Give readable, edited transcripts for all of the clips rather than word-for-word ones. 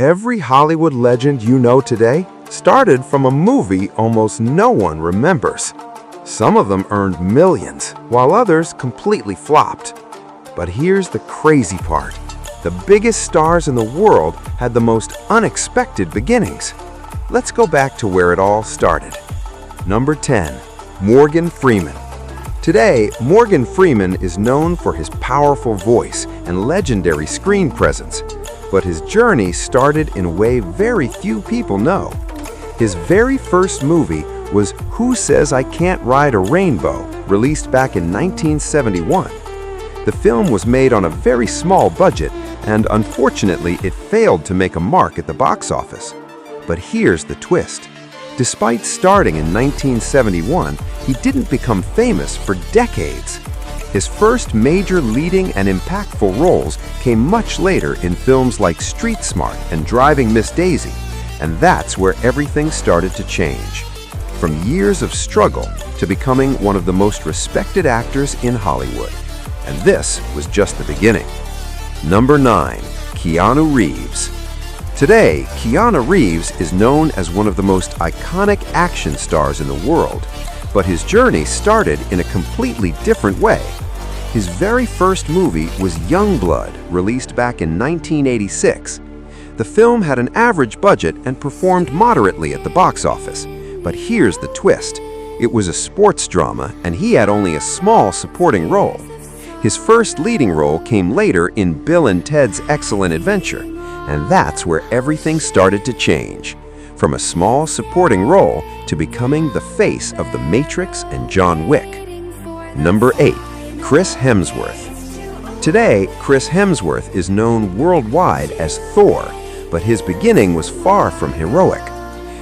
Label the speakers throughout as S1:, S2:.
S1: Every Hollywood legend you know today started from a movie almost no one remembers. Some of them earned millions, while others completely flopped. But here's the crazy part. The biggest stars in the world had the most unexpected beginnings. Let's go back to where it all started. Number 10. Morgan Freeman. Today, Morgan Freeman is known for his powerful voice and legendary screen presence, but his journey started in a way very few people know. His very first movie was Who Says I Can't Ride a Rainbow, released back in 1971. The film was made on a very small budget, and unfortunately it failed to make a mark at the box office. But here's the twist. Despite starting in 1971, he didn't become famous for decades. His first major leading and impactful roles came much later in films like Street Smart and Driving Miss Daisy, and that's where everything started to change. From years of struggle to becoming one of the most respected actors in Hollywood. And this was just the beginning. Number 9. Keanu Reeves. Today, Keanu Reeves is known as one of the most iconic action stars in the world, but his journey started in a completely different way. His very first movie was Youngblood, released back in 1986. The film had an average budget and performed moderately at the box office. But here's the twist. It was a sports drama, and he had only a small supporting role. His first leading role came later in Bill and Ted's Excellent Adventure, and that's where everything started to change. From a small supporting role to becoming the face of The Matrix and John Wick. Number 8. Chris Hemsworth. Today, Chris Hemsworth is known worldwide as Thor, but his beginning was far from heroic.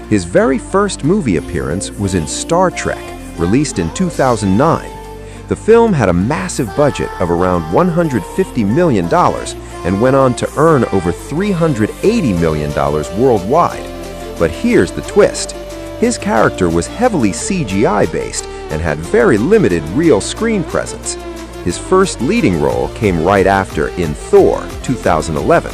S1: His very first movie appearance was in Star Trek, released in 2009. The film had a massive budget of around $150 million and went on to earn over $380 million worldwide. But here's the twist. His character was heavily CGI-based and had very limited real screen presence. His first leading role came right after in Thor 2011,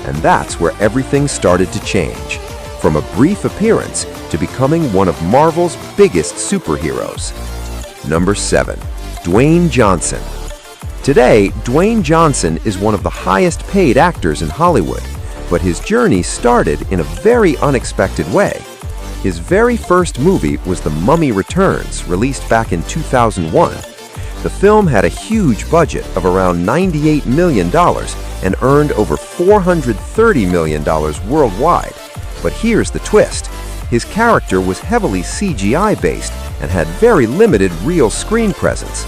S1: and that's where everything started to change. From a brief appearance to becoming one of Marvel's biggest superheroes. Number 7. Dwayne Johnson. Today, Dwayne Johnson is one of the highest paid actors in Hollywood, but his journey started in a very unexpected way. His very first movie was The Mummy Returns, released back in 2001. The film had a huge budget of around $98 million and earned over $430 million worldwide. But here's the twist. His character was heavily CGI-based and had very limited real screen presence.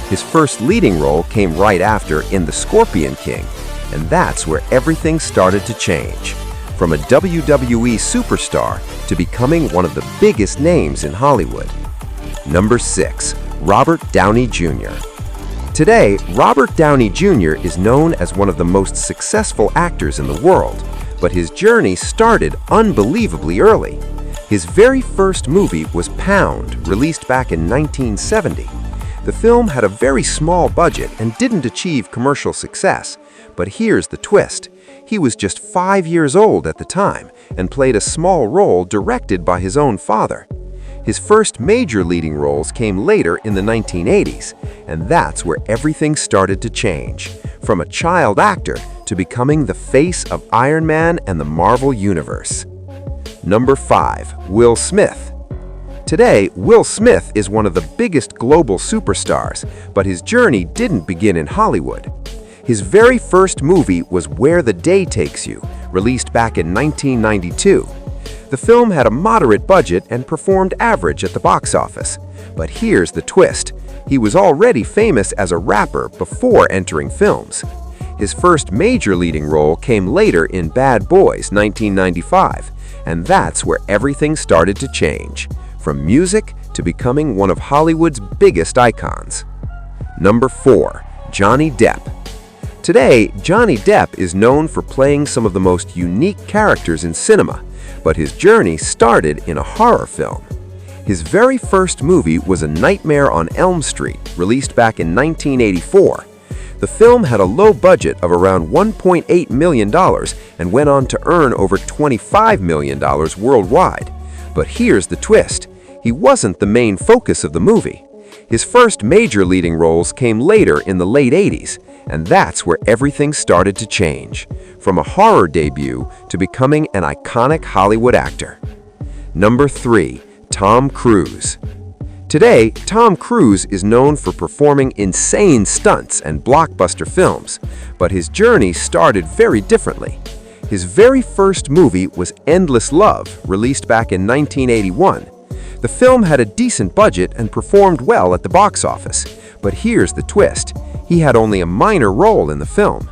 S1: His first leading role came right after in The Scorpion King, and that's where everything started to change. From a WWE superstar to becoming one of the biggest names in Hollywood. Number 6. Robert Downey Jr. Today, Robert Downey Jr. is known as one of the most successful actors in the world, but his journey started unbelievably early. His very first movie was Pound, released back in 1970. The film had a very small budget and didn't achieve commercial success, but here's the twist. He was just 5 years old at the time and played a small role directed by his own father. His first major leading roles came later in the 1980s, and that's where everything started to change. From a child actor to becoming the face of Iron Man and the Marvel Universe. Number 5. Will Smith. Today, Will Smith is one of the biggest global superstars, but his journey didn't begin in Hollywood. His very first movie was Where the Day Takes You, released back in 1992. The film had a moderate budget and performed average at the box office. But here's the twist. He was already famous as a rapper before entering films. His first major leading role came later in Bad Boys 1995, and that's where everything started to change. From music to becoming one of Hollywood's biggest icons. Number 4. Johnny Depp. Today, Johnny Depp is known for playing some of the most unique characters in cinema, but his journey started in a horror film. His very first movie was A Nightmare on Elm Street, released back in 1984. The film had a low budget of around $1.8 million and went on to earn over $25 million worldwide. But here's the twist. He wasn't the main focus of the movie. His first major leading roles came later in the late 80s, and that's where everything started to change, from a horror debut to becoming an iconic Hollywood actor. Number 3. Tom Cruise. Today, Tom Cruise is known for performing insane stunts and blockbuster films, but his journey started very differently. His very first movie was Endless Love, released back in 1981. The film had a decent budget and performed well at the box office, but here's the twist. He had only a minor role in the film.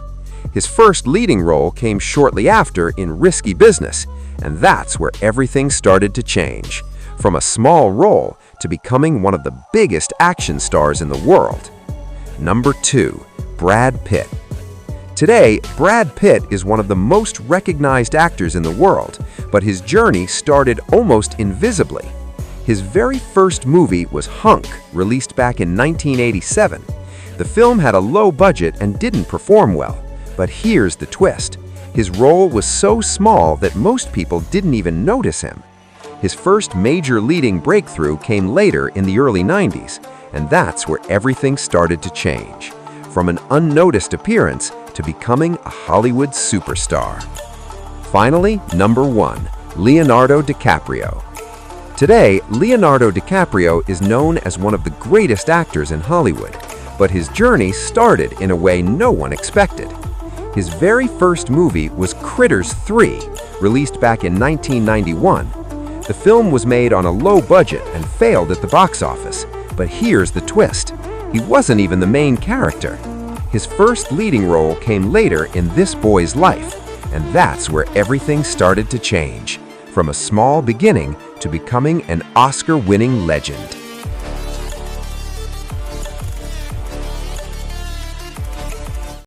S1: His first leading role came shortly after in Risky Business, and that's where everything started to change, from a small role to becoming one of the biggest action stars in the world. Number 2. Brad Pitt. Today, Brad Pitt is one of the most recognized actors in the world, but his journey started almost invisibly. His very first movie was Hunk, released back in 1987. The film had a low budget and didn't perform well, but here's the twist. His role was so small that most people didn't even notice him. His first major leading breakthrough came later in the early 90s, and that's where everything started to change, from an unnoticed appearance to becoming a Hollywood superstar. Finally, number 1. Leonardo DiCaprio. Today, Leonardo DiCaprio is known as one of the greatest actors in Hollywood, but his journey started in a way no one expected. His very first movie was Critters 3, released back in 1991. The film was made on a low budget and failed at the box office, but here's the twist. He wasn't even the main character. His first leading role came later in This Boy's Life, and that's where everything started to change, from a small beginning to becoming an Oscar-winning legend.